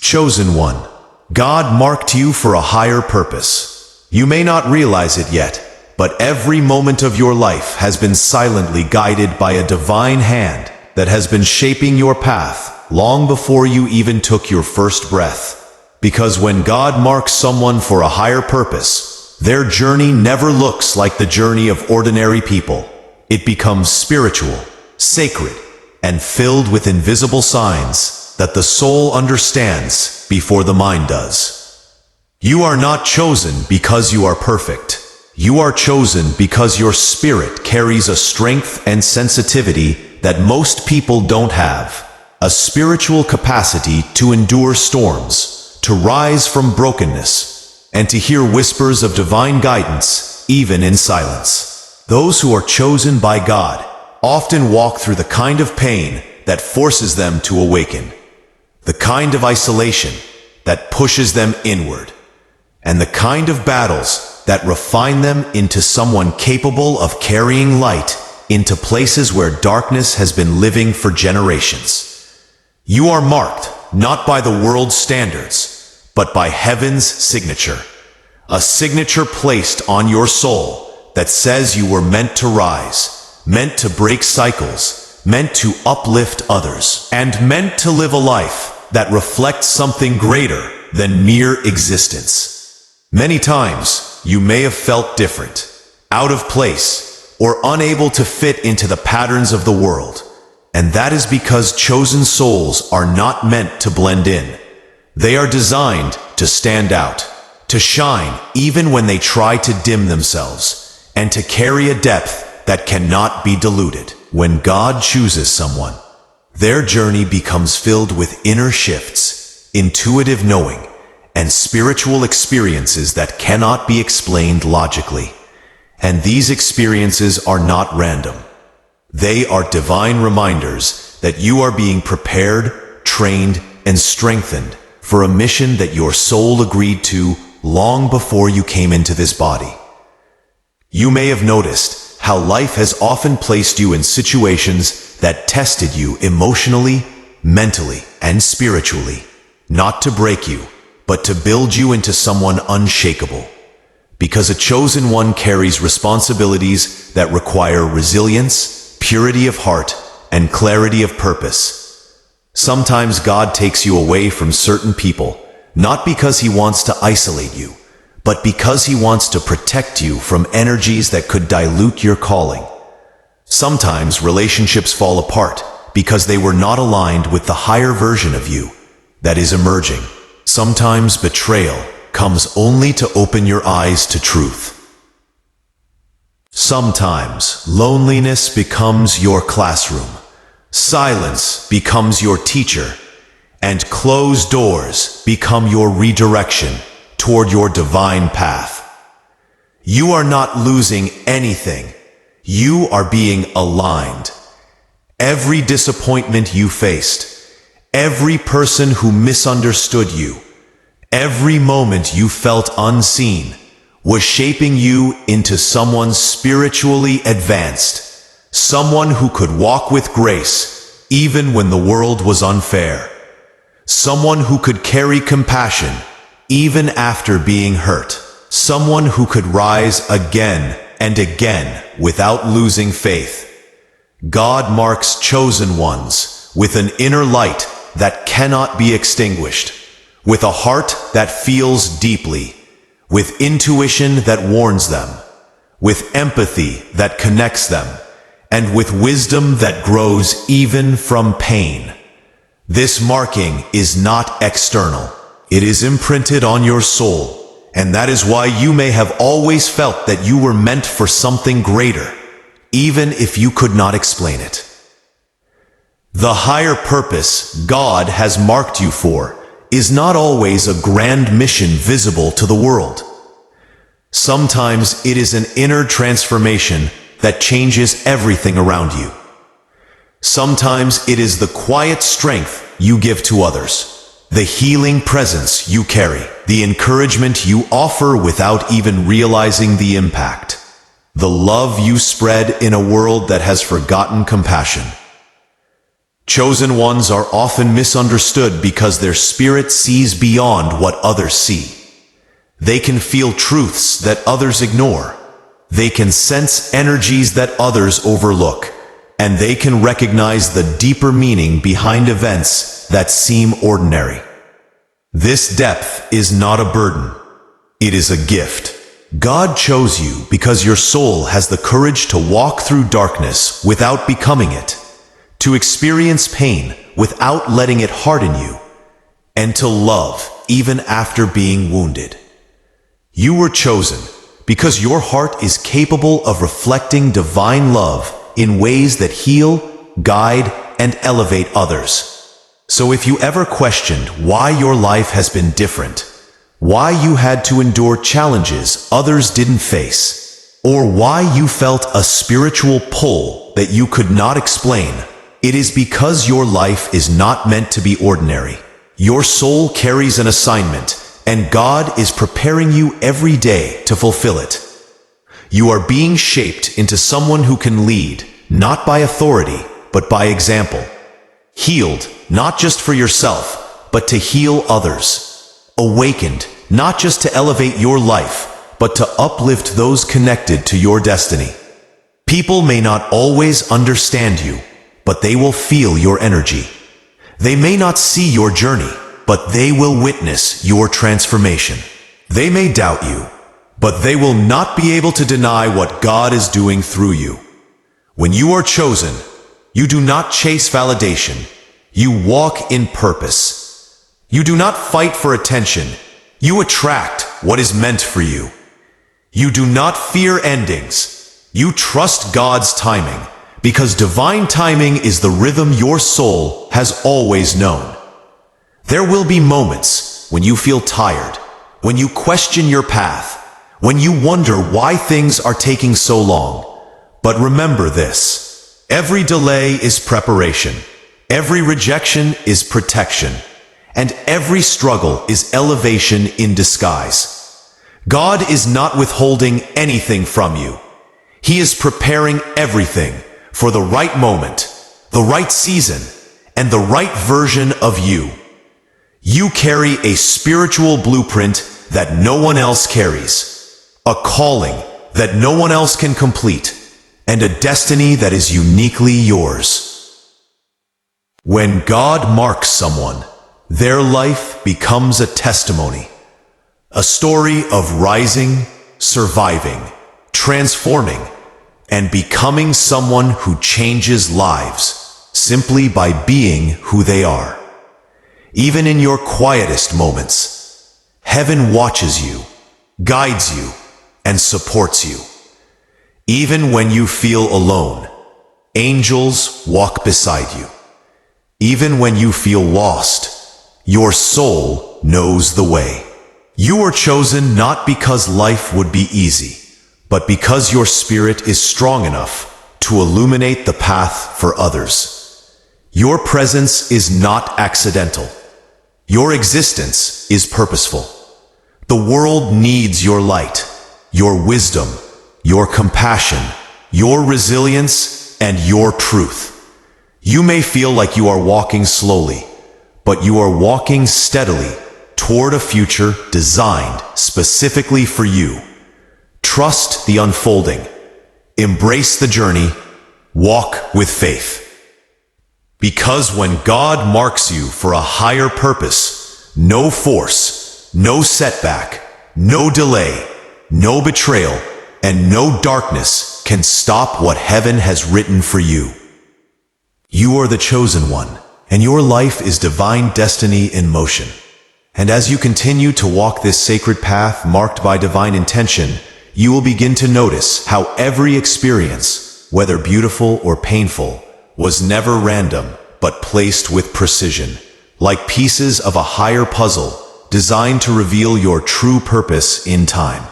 Chosen one, God marked you for a higher purpose. You may not realize it yet, but every moment of your life has been silently guided by a divine hand that has been shaping your path long before you even took your first breath. Because when God marks someone for a higher purpose, their journey never looks like the journey of ordinary people. It becomes spiritual, sacred, and filled with invisible signs that the soul understands before the mind does. You are not chosen because you are perfect. You are chosen because your spirit carries a strength and sensitivity that most people don't have. A spiritual capacity to endure storms, to rise from brokenness, and to hear whispers of divine guidance, even in silence. Those who are chosen by God often walk through the kind of pain that forces them to awaken, the kind of isolation that pushes them inward, and the kind of battles that refine them into someone capable of carrying light into places where darkness has been living for generations. You are marked not by the world's standards, but by heaven's signature, a signature placed on your soul that says you were meant to rise, meant to break cycles, meant to uplift others, and meant to live a life that reflects something greater than mere existence. Many times, you may have felt different, out of place, or unable to fit into the patterns of the world. And that is because chosen souls are not meant to blend in. They are designed to stand out, to shine even when they try to dim themselves, and to carry a depth that cannot be diluted. When God chooses someone, their journey becomes filled with inner shifts, intuitive knowing, and spiritual experiences that cannot be explained logically. And these experiences are not random. They are divine reminders that you are being prepared, trained, and strengthened for a mission that your soul agreed to long before you came into this body. You may have noticed how life has often placed you in situations that tested you emotionally, mentally, and spiritually, not to break you, but to build you into someone unshakable. Because a chosen one carries responsibilities that require resilience, purity of heart, and clarity of purpose. Sometimes God takes you away from certain people, not because He wants to isolate you, but because He wants to protect you from energies that could dilute your calling. Sometimes relationships fall apart because they were not aligned with the higher version of you that is emerging. Sometimes betrayal comes only to open your eyes to truth. Sometimes loneliness becomes your classroom, silence becomes your teacher, and closed doors become your redirection toward your divine path. You are not losing anything. You are being aligned. Every disappointment you faced, every person who misunderstood you, every moment you felt unseen, was shaping you into someone spiritually advanced, someone who could walk with grace even when the world was unfair, someone who could carry compassion even after being hurt, someone who could rise again and again without losing faith. God marks chosen ones with an inner light that cannot be extinguished, with a heart that feels deeply, with intuition that warns them, with empathy that connects them, and with wisdom that grows even from pain. This marking is not external. It is imprinted on your soul. And that is why you may have always felt that you were meant for something greater, even if you could not explain it. The higher purpose God has marked you for is not always a grand mission visible to the world. Sometimes it is an inner transformation that changes everything around you. Sometimes it is the quiet strength you give to others, the healing presence you carry, the encouragement you offer without even realizing the impact, the love you spread in a world that has forgotten compassion. Chosen ones are often misunderstood because their spirit sees beyond what others see. They can feel truths that others ignore. They can sense energies that others overlook. And they can recognize the deeper meaning behind events that seem ordinary. This depth is not a burden. It is a gift. God chose you because your soul has the courage to walk through darkness without becoming it, to experience pain without letting it harden you, and to love even after being wounded. You were chosen because your heart is capable of reflecting divine love in ways that heal, guide, and elevate others. So if you ever questioned why your life has been different, why you had to endure challenges others didn't face, or why you felt a spiritual pull that you could not explain, it is because your life is not meant to be ordinary. Your soul carries an assignment, and God is preparing you every day to fulfill it. You are being shaped into someone who can lead, not by authority, but by example. Healed, not just for yourself, but to heal others. Awakened, not just to elevate your life, but to uplift those connected to your destiny. People may not always understand you, but they will feel your energy. They may not see your journey, but they will witness your transformation. They may doubt you, but they will not be able to deny what God is doing through you. When you are chosen, you do not chase validation. You walk in purpose. You do not fight for attention. You attract what is meant for you. You do not fear endings. You trust God's timing, because divine timing is the rhythm your soul has always known. There will be moments when you feel tired, when you question your path, when you wonder why things are taking so long. But remember this: every delay is preparation, every rejection is protection, and every struggle is elevation in disguise. God is not withholding anything from you. He is preparing everything for the right moment, the right season, and the right version of you. You carry a spiritual blueprint that no one else carries, a calling that no one else can complete, and a destiny that is uniquely yours. When God marks someone, their life becomes a testimony, a story of rising, surviving, transforming, and becoming someone who changes lives simply by being who they are. Even in your quietest moments, heaven watches you, guides you, and supports you. Even when you feel alone, angels walk beside you. Even when you feel lost, your soul knows the way. You are chosen not because life would be easy, but because your spirit is strong enough to illuminate the path for others. Your presence is not accidental. Your existence is purposeful. The world needs your light, your wisdom, your compassion, your resilience, and your truth. You may feel like you are walking slowly, but you are walking steadily toward a future designed specifically for you. Trust the unfolding. Embrace the journey. Walk with faith. Because when God marks you for a higher purpose, no force, no setback, no delay, no betrayal, and no darkness can stop what heaven has written for you. You are the chosen one, and your life is divine destiny in motion. And as you continue to walk this sacred path marked by divine intention, you will begin to notice how every experience, whether beautiful or painful, was never random, but placed with precision, like pieces of a higher puzzle designed to reveal your true purpose in time.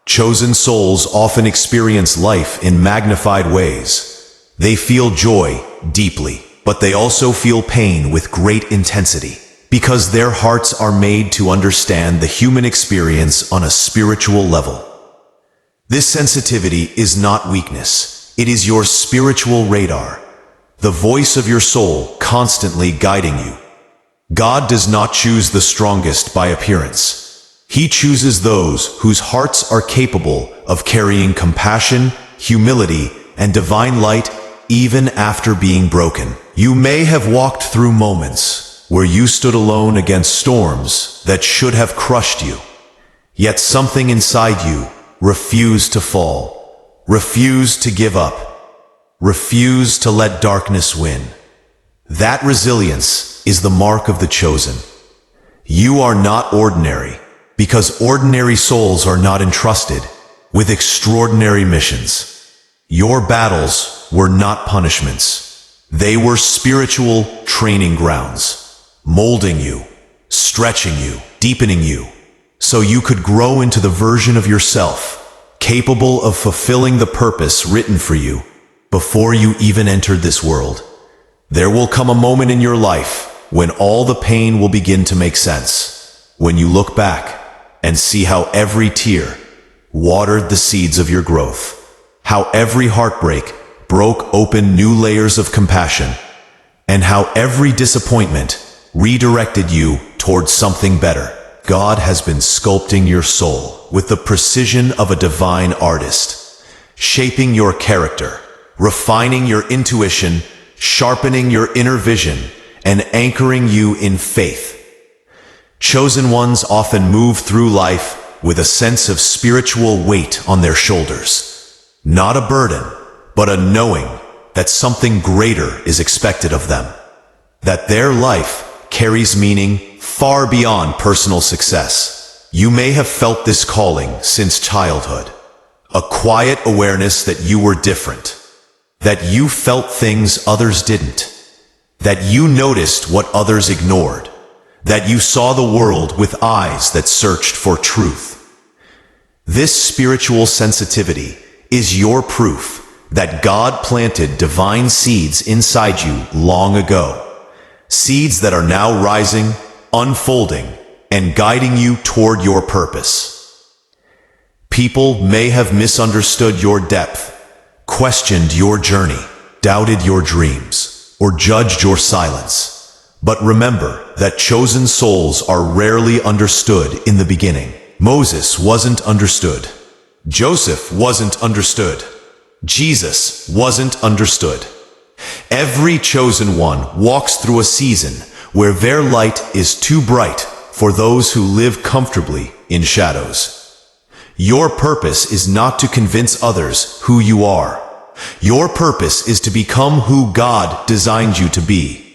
Chosen souls often experience life in magnified ways. They feel joy deeply, but they also feel pain with great intensity, because their hearts are made to understand the human experience on a spiritual level. This sensitivity is not weakness. It is your spiritual radar. the voice of your soul constantly guiding you. God does not choose the strongest by appearance. He chooses those whose hearts are capable of carrying compassion, humility, and divine light even after being broken. You may have walked through moments where you stood alone against storms that should have crushed you. Yet something inside you refused to fall, refused to give up, refused to let darkness win. That resilience is the mark of the chosen. You are not ordinary, because ordinary souls are not entrusted with extraordinary missions. Your battles were not punishments. They were spiritual training grounds, molding you, stretching you, deepening you, so you could grow into the version of yourself, capable of fulfilling the purpose written for you before you even entered this world. There will come a moment in your life when all the pain will begin to make sense, when you look back and see how every tear watered the seeds of your growth, how every heartbreak broke open new layers of compassion, and how every disappointment redirected you towards something better. God has been sculpting your soul with the precision of a divine artist, shaping your character, refining your intuition, sharpening your inner vision, and anchoring you in faith. Chosen ones often move through life with a sense of spiritual weight on their shoulders. Not a burden, but a knowing that something greater is expected of them. That their life carries meaning far beyond personal success. You may have felt this calling since childhood. A quiet awareness that you were different. That you felt things others didn't. That you noticed what others ignored. That you saw the world with eyes that searched for truth. This spiritual sensitivity is your proof that God planted divine seeds inside you long ago. Seeds that are now rising, unfolding, and guiding you toward your purpose. People may have misunderstood your depth, questioned your journey, doubted your dreams, or judged your silence. But remember that chosen souls are rarely understood in the beginning. Moses wasn't understood. Joseph wasn't understood. Jesus wasn't understood. Every chosen one walks through a season where their light is too bright for those who live comfortably in shadows. Your purpose is not to convince others who you are. Your purpose is to become who God designed you to be.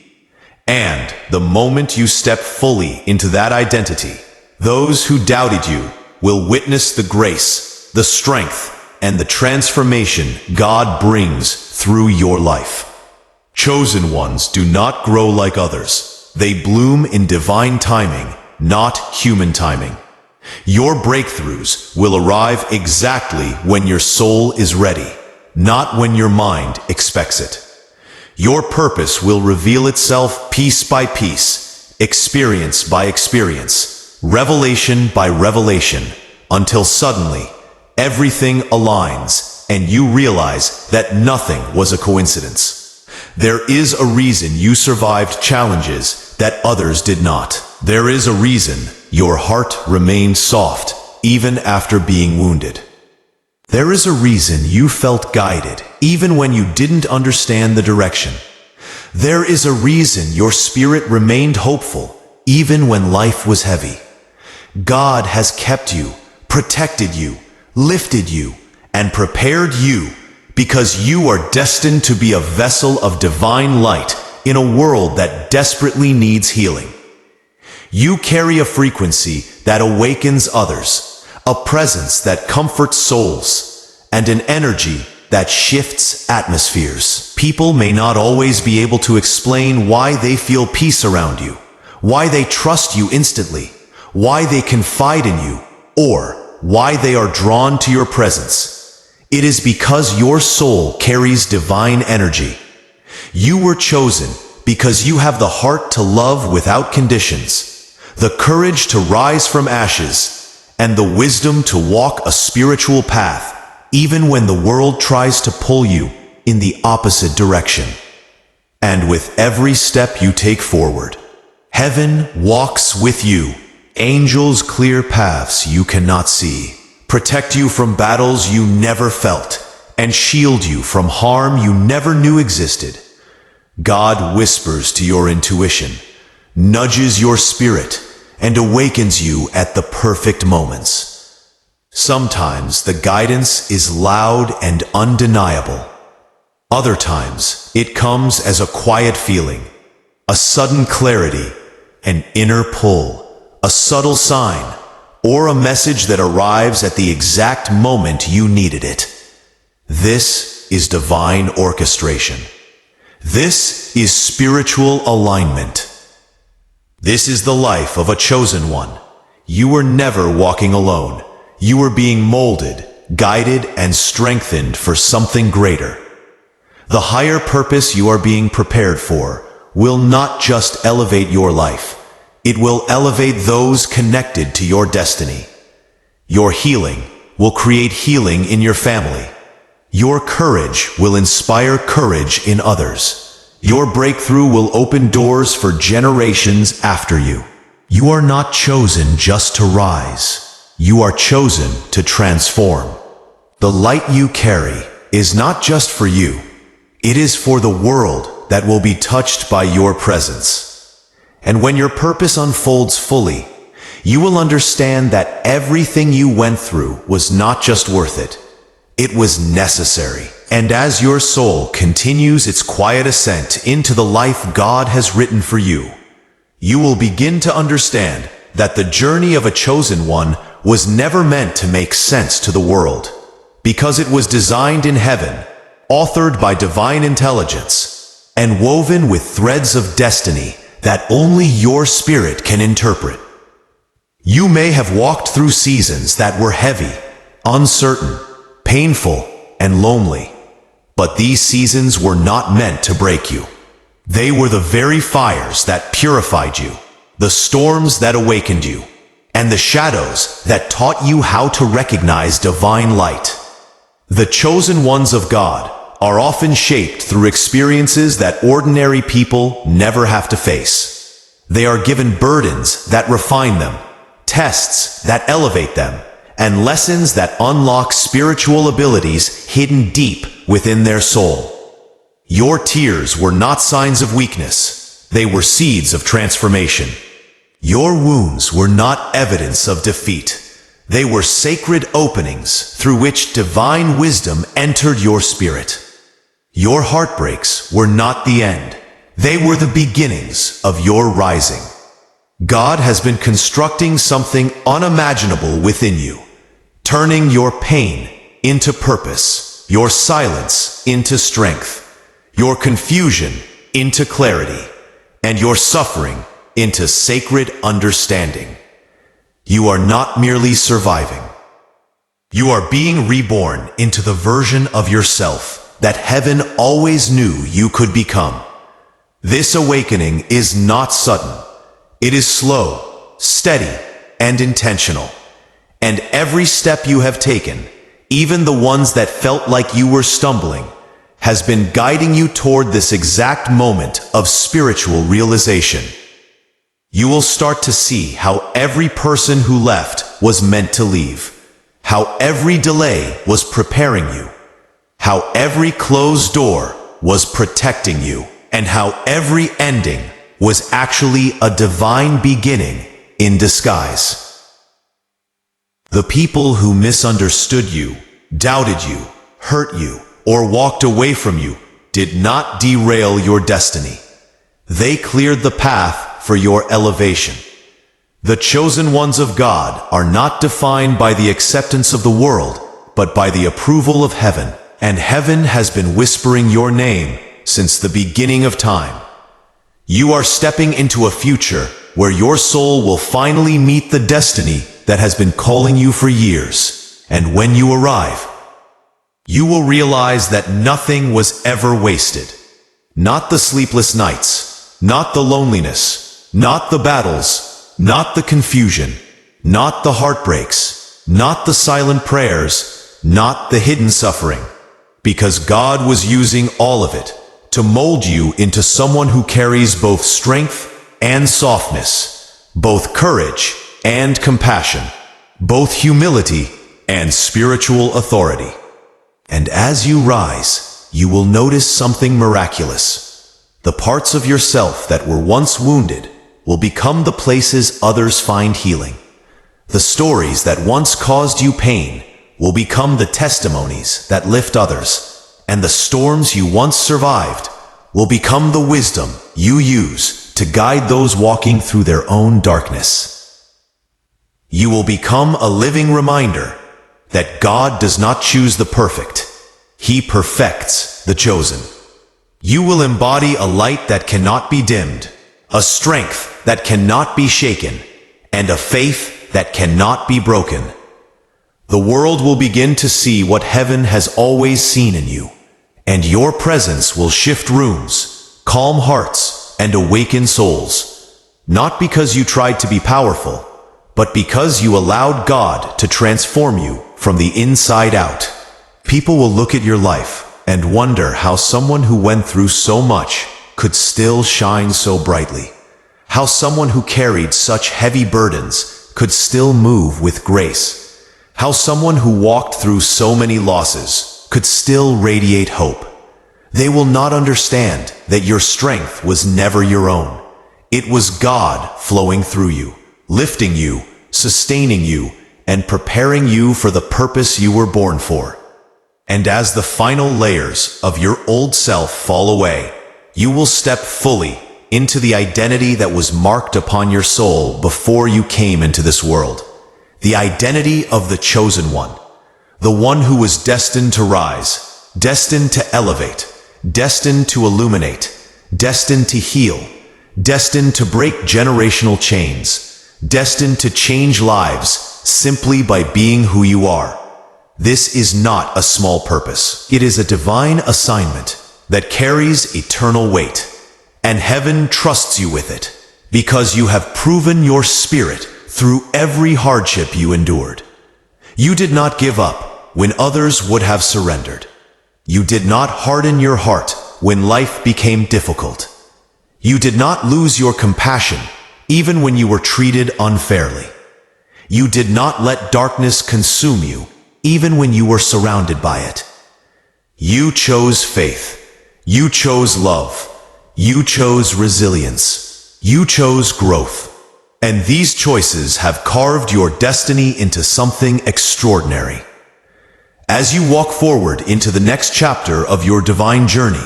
And the moment you step fully into that identity, those who doubted you will witness the grace, the strength, and the transformation God brings through your life. Chosen ones do not grow like others. They bloom in divine timing, not human timing. Your breakthroughs will arrive exactly when your soul is ready, not when your mind expects it. Your purpose will reveal itself piece by piece, experience by experience, revelation by revelation, until suddenly everything aligns and you realize that nothing was a coincidence. There is a reason you survived challenges that others did not. There is a reason your heart remained soft even after being wounded. There is a reason you felt guided even when you didn't understand the direction. There is a reason your spirit remained hopeful even when life was heavy. God has kept you, protected you, lifted you, and prepared you because you are destined to be a vessel of divine light in a world that desperately needs healing. You carry a frequency that awakens others, a presence that comforts souls, and an energy that shifts atmospheres. People may not always be able to explain why they feel peace around you, why they trust you instantly, why they confide in you, or why they are drawn to your presence. It is because your soul carries divine energy. You were chosen because you have the heart to love without conditions, the courage to rise from ashes, and the wisdom to walk a spiritual path, even when the world tries to pull you in the opposite direction. and with every step you take forward. Heaven walks with you. Angels clear paths you cannot see, protect you from battles you never felt, and shield you from harm you never knew existed. God whispers to your intuition, nudges your spirit, and awakens you at the perfect moments. Sometimes the guidance is loud and undeniable. Other times it comes as a quiet feeling, a sudden clarity, an inner pull, a subtle sign, or a message that arrives at the exact moment you needed it. This is divine orchestration. This is spiritual alignment. This is the life of a chosen one. You were never walking alone. You were being molded, guided, and strengthened for something greater. The higher purpose you are being prepared for will not just elevate your life. It will elevate those connected to your destiny. Your healing will create healing in your family. Your courage will inspire courage in others. Your breakthrough will open doors for generations after you. You are not chosen just to rise. You are chosen to transform. The light you carry is not just for you. It is for the world that will be touched by your presence. And when your purpose unfolds fully, you will understand that everything you went through was not just worth it. It was necessary. And as your soul continues its quiet ascent into the life God has written for you, you will begin to understand that the journey of a chosen one was never meant to make sense to the world, because it was designed in heaven, authored by divine intelligence, and woven with threads of destiny that only your spirit can interpret. You may have walked through seasons that were heavy, uncertain, painful, and lonely, but these seasons were not meant to break you. They were the very fires that purified you, the storms that awakened you, and the shadows that taught you how to recognize divine light. The chosen ones of God are often shaped through experiences that ordinary people never have to face. They are given burdens that refine them, tests that elevate them, and lessons that unlock spiritual abilities hidden deep within their soul. Your tears were not signs of weakness. They were seeds of transformation. Your wounds were not evidence of defeat. They were sacred openings through which divine wisdom entered your spirit. Your heartbreaks were not the end. They were the beginnings of your rising. God has been constructing something unimaginable within you, turning your pain into purpose, your silence into strength, your confusion into clarity, and your suffering into sacred understanding. You are not merely surviving. You are being reborn into the version of yourself that heaven always knew you could become. This awakening is not sudden. It is slow, steady, and intentional. And every step you have taken, even the ones that felt like you were stumbling, has been guiding you toward this exact moment of spiritual realization. You will start to see how every person who left was meant to leave, how every delay was preparing you, how every closed door was protecting you, and how every ending was actually a divine beginning in disguise. The people who misunderstood you, doubted you, hurt you, or walked away from you did not derail your destiny. They cleared the path for your elevation. The chosen ones of God are not defined by the acceptance of the world, but by the approval of heaven. And heaven has been whispering your name since the beginning of time. You are stepping into a future where your soul will finally meet the destiny that has been calling you for years. And when you arrive, you will realize that nothing was ever wasted. Not the sleepless nights, not the loneliness, not the battles, not the confusion, not the heartbreaks, not the silent prayers, not the hidden suffering. Because God was using all of it to mold you into someone who carries both strength and softness, both courage and compassion, both humility and spiritual authority. And as you rise, you will notice something miraculous. The parts of yourself that were once wounded will become the places others find healing. The stories that once caused you pain will become the testimonies that lift others, and the storms you once survived will become the wisdom you use to guide those walking through their own darkness. You will become a living reminder that God does not choose the perfect, He perfects the chosen. You will embody a light that cannot be dimmed, a strength that cannot be shaken, and a faith that cannot be broken. The world will begin to see what heaven has always seen in you, and your presence will shift rooms, calm hearts, and awaken souls, not because you tried to be powerful, but because you allowed God to transform you from the inside out. People will look at your life and wonder how someone who went through so much could still shine so brightly, how someone who carried such heavy burdens could still move with grace, how someone who walked through so many losses could still radiate hope. They will not understand that your strength was never your own. It was God flowing through you, lifting you, sustaining you, and preparing you for the purpose you were born for. And as the final layers of your old self fall away, you will step fully into the identity that was marked upon your soul before you came into this world. The identity of the chosen one, the one who was destined to rise, destined to elevate, destined to illuminate, destined to heal, destined to break generational chains, destined to change lives simply by being who you are. This is not a small purpose. It is a divine assignment that carries eternal weight. And heaven trusts you with it, because you have proven your spirit through every hardship you endured. You did not give up when others would have surrendered. You did not harden your heart when life became difficult. You did not lose your compassion even when you were treated unfairly. You did not let darkness consume you even when you were surrounded by it. You chose faith. You chose love. You chose resilience. You chose growth. And these choices have carved your destiny into something extraordinary. As you walk forward into the next chapter of your divine journey,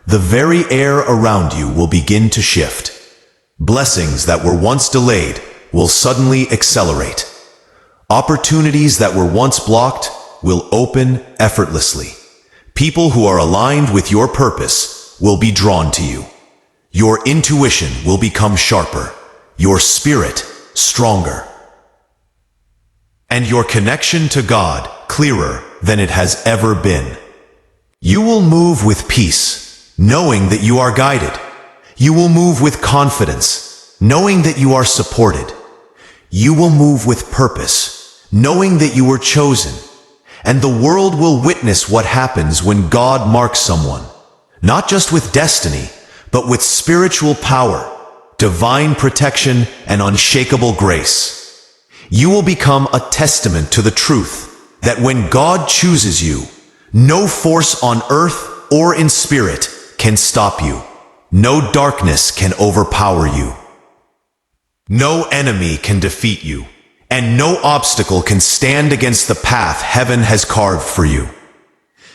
the very air around you will begin to shift. Blessings that were once delayed will suddenly accelerate. Opportunities that were once blocked will open effortlessly. People who are aligned with your purpose will be drawn to you. Your intuition will become sharper, your spirit stronger, and your connection to God clearer than it has ever been. You will move with peace, knowing that you are guided. You will move with confidence, knowing that you are supported. You will move with purpose, knowing that you were chosen. And the world will witness what happens when God marks someone, not just with destiny, but with spiritual power, divine protection, and unshakable grace. You will become a testament to the truth that when God chooses you, no force on earth or in spirit can stop you. No darkness can overpower you. No enemy can defeat you, and no obstacle can stand against the path heaven has carved for you.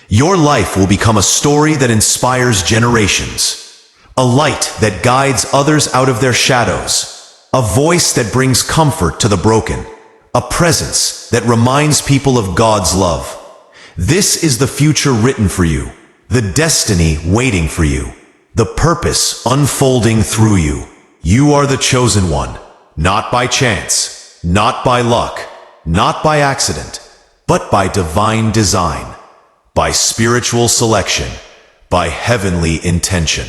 Your life will become a story that inspires generations. A light that guides others out of their shadows, a voice that brings comfort to the broken, a presence that reminds people of God's love. This is the future written for you, the destiny waiting for you, the purpose unfolding through you. You are the chosen one, not by chance, not by luck, not by accident, but by divine design, by spiritual selection, by heavenly intention.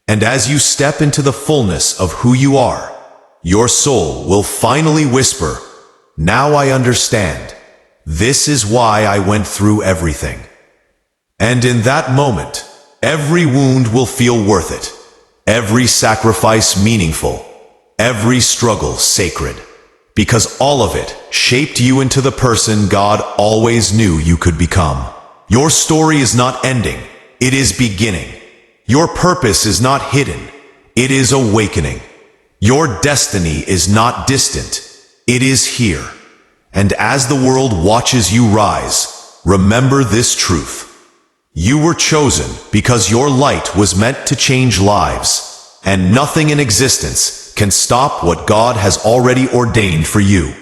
And as you step into the fullness of who you are, your soul will finally whisper, "Now I understand. This is why I went through everything." And in that moment, Every wound will feel worth it. Every sacrifice meaningful. Every struggle sacred. Because all of it shaped you into the person God always knew you could become. Your story is not ending. It is beginning. Your purpose is not hidden. It is awakening. Your destiny is not distant. It is here. And as the world watches you rise, remember this truth. You were chosen because your light was meant to change lives, and nothing in existence can stop what God has already ordained for you.